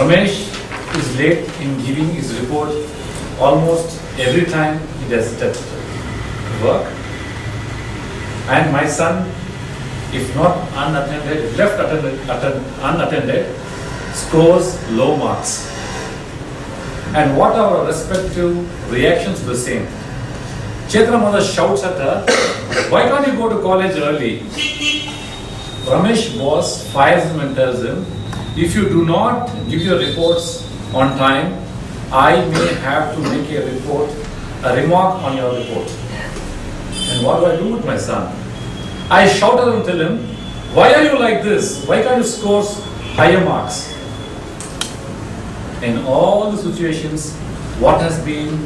Ramesh is late in giving his report almost every time he does that work. And my son, if not unattended, unattended, scores low marks. And what are our respective reactions to the same? Chaitanya mother shouts at her, "Why can't you go to college early?" Ramesh boss fires him and tells him, "If you do not give your reports on time, I may have to make a remark on your report." And what do I do with my son? I shout at him and tell him, "Why are you like this? Why can't you score higher marks?" In all the situations, what has been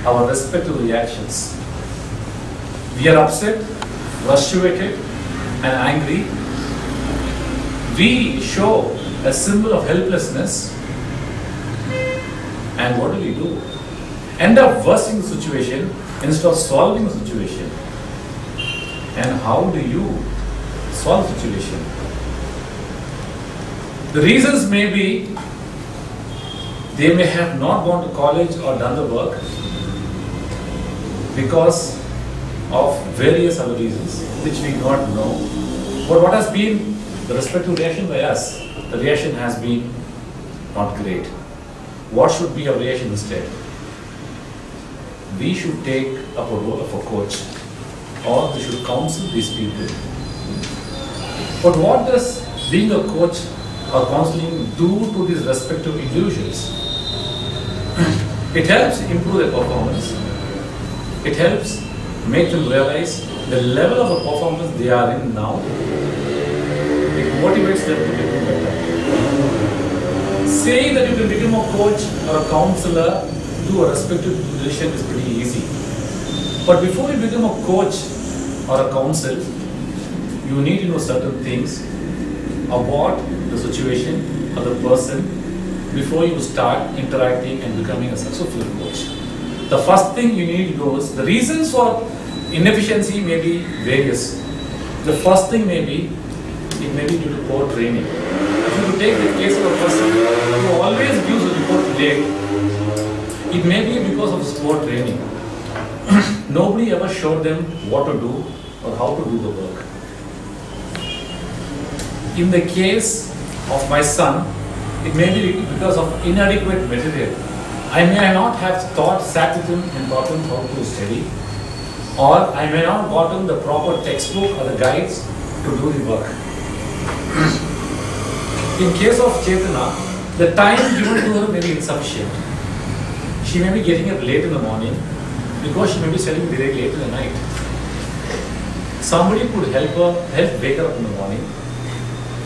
our respective reactions? We are upset, frustrated, and angry. We show a symbol of helplessness. And what do? End up worsening the situation instead of solving the situation. And how do you solve the situation? The reasons may be they may have not gone to college or done the work because of various other reasons which we do not know. But what has been the respective reaction by us? The reaction has been not great. What should be our reaction instead? We should take up a role of a coach, or we should counsel these people. But what does being a coach or counseling do to these respective individuals? It helps improve their performance. It helps make them realize the level of the performance they are in now. It motivates them to become better. Saying that you can become a coach or a counselor to a respective position is pretty easy. But before you become a coach or a counsel, you need to know certain things about the situation or the person before you start interacting and becoming a successful coach. The first thing you need to know is the reasons for inefficiency may be various. The first thing may be, it may be due to poor training. If you take the case of a person who always gives a report late, it may be because of his poor training. Nobody ever showed them what to do or how to do the work. In the case of my son, it may be because of inadequate material. I may not have sat with him and taught him how to study, or I may not have gotten the proper textbook or the guides to do the work. In case of Chaitanya, the time given to her may be insufficient. She may be getting up late in the morning because she may be studying very late in the night. Somebody could help wake her up in the morning,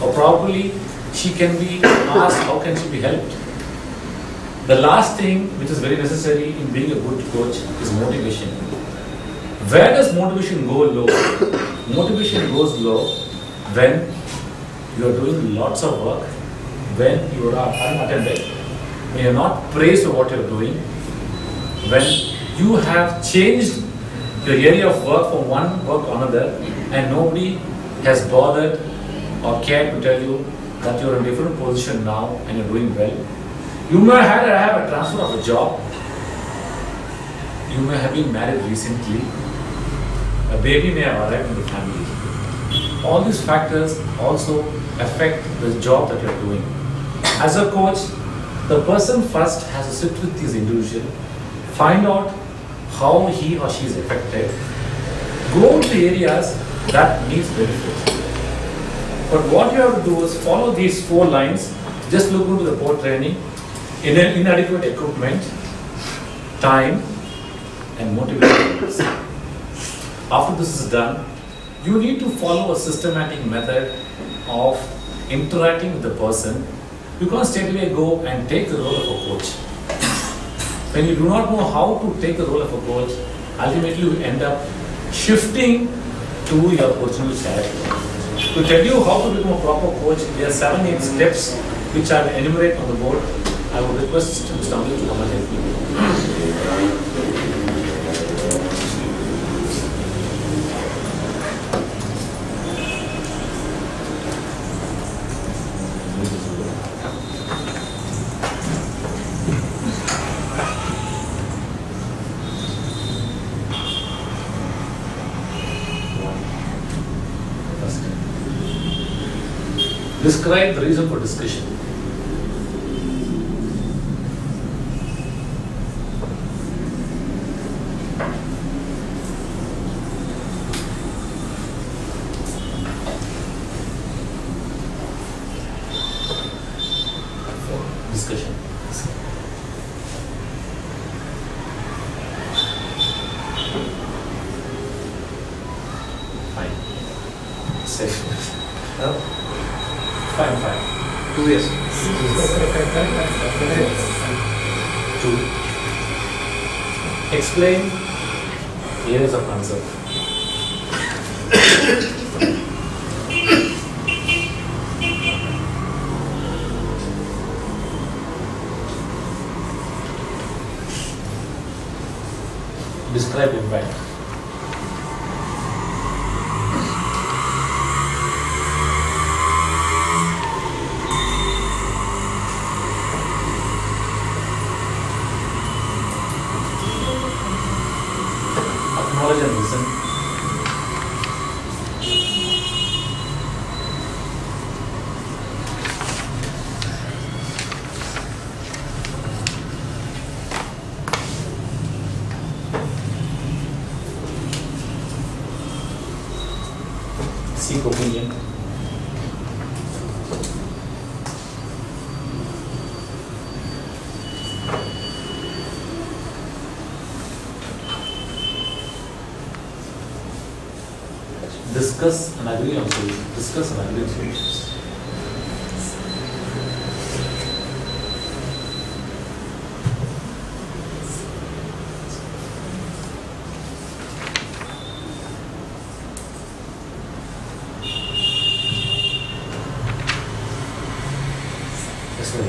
or probably she can be asked how can she be helped. The last thing which is very necessary in being a good coach is motivation. Where does motivation go low? Motivation goes low when you are doing lots of work, when you are unattended, when you are not praised for what you are doing, when you have changed your area of work from one work to another and nobody has bothered or cared to tell you that you are in a different position now and you are doing well. You may have a transfer of a job. You may have been married recently. A baby may have arrived in the family. All these factors also affect the job that you are doing. As a coach, the person first has to sit with this individual, find out how he or she is affected, go to areas that needs benefit. But what you have to do is follow these 4 lines. Just look into the poor training, inadequate equipment, time, and motivation. After this is done, you need to follow a systematic method of interacting with the person. You can't straight away go and take the role of a coach. When you do not know how to take the role of a coach, ultimately you end up shifting to your original character. To tell you how to become a proper coach, there are 7-8 steps which I will enumerate on the board. I would request Mr. Amil to come and help me. Describe the reason for discussion. Discussion. Fine. Safe. No? Fine, fine. 2 years. 2. Explain areas of concern. Describe impact. Acknowledge and listen. Seek opinion. Discuss and agree on solutions. Discuss and agree on solutions. Yes, sir.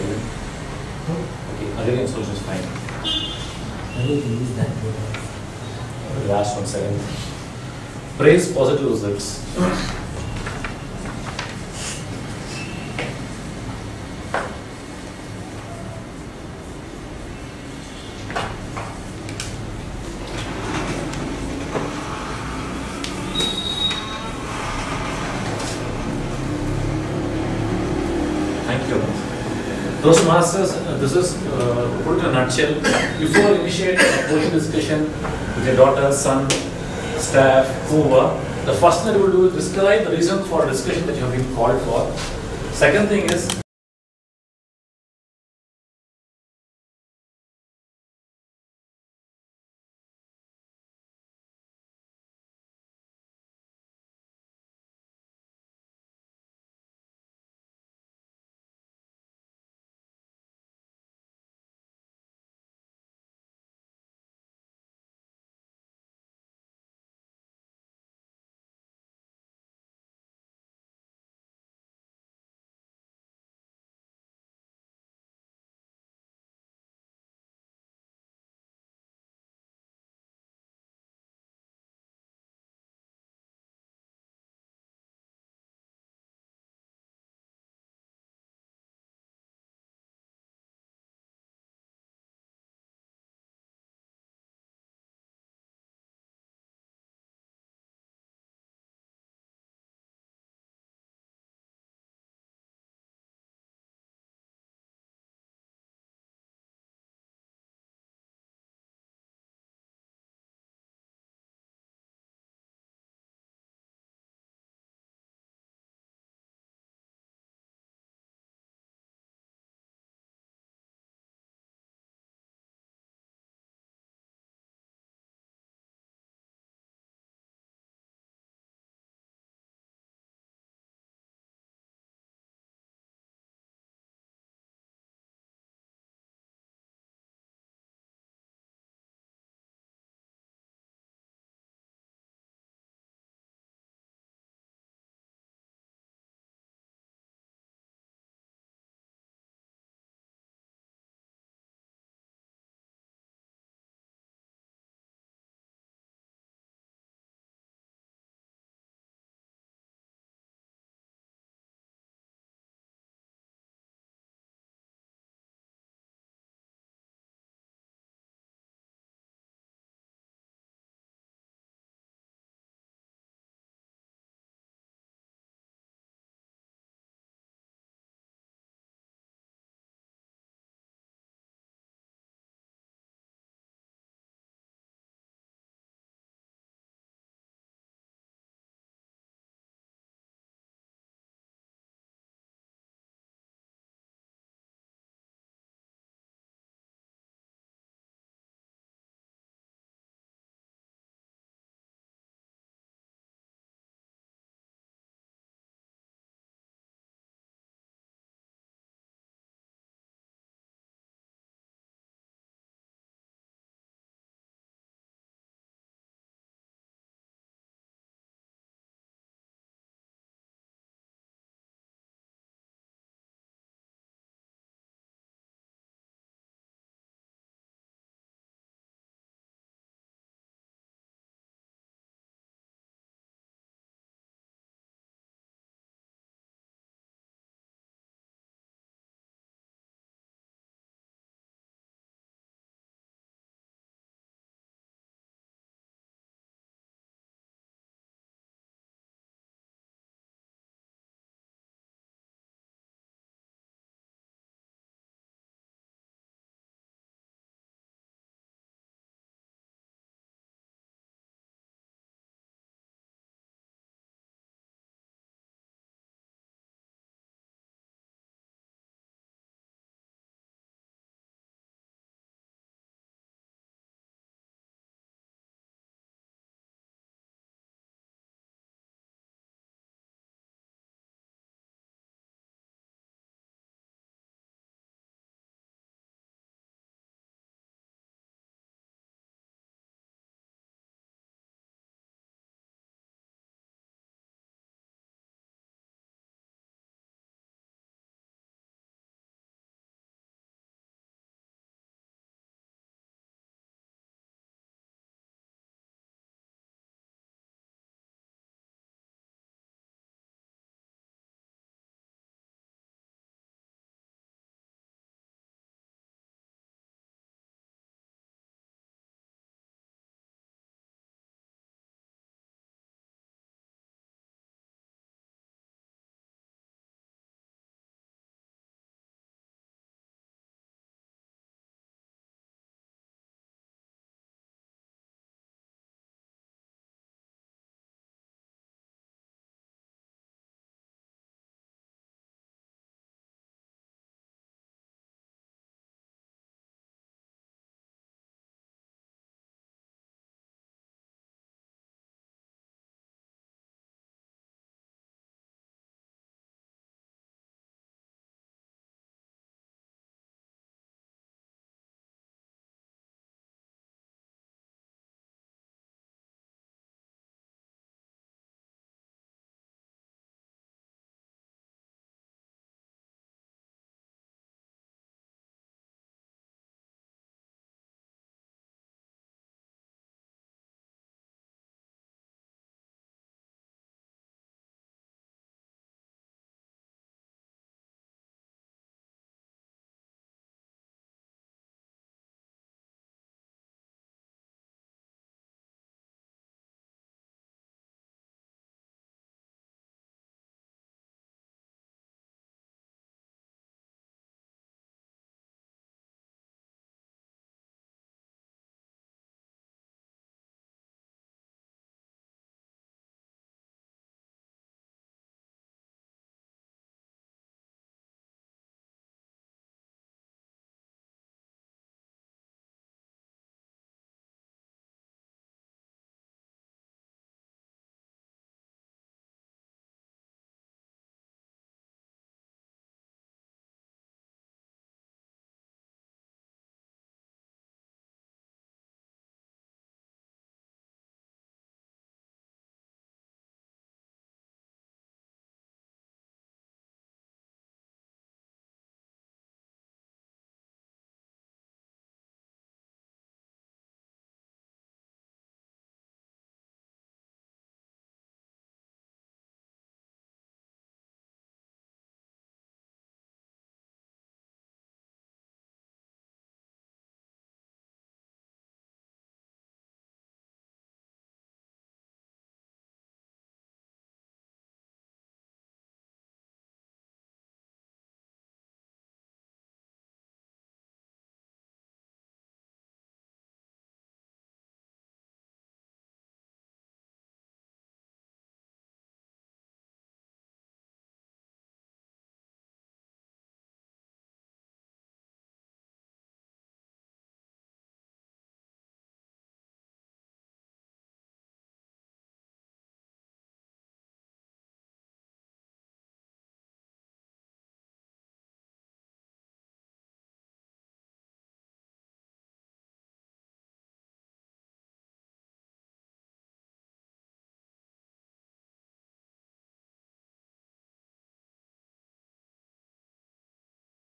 Okay, agree on solutions, fine. I will use that. Last 1 second. Praise positive results. Thank you. Those masters, this is put in a nutshell. Before you initiate a coaching discussion with your daughter, son, staff, whoever, the first thing that you will do is describe the reason for a discussion that you have been called for. Second thing is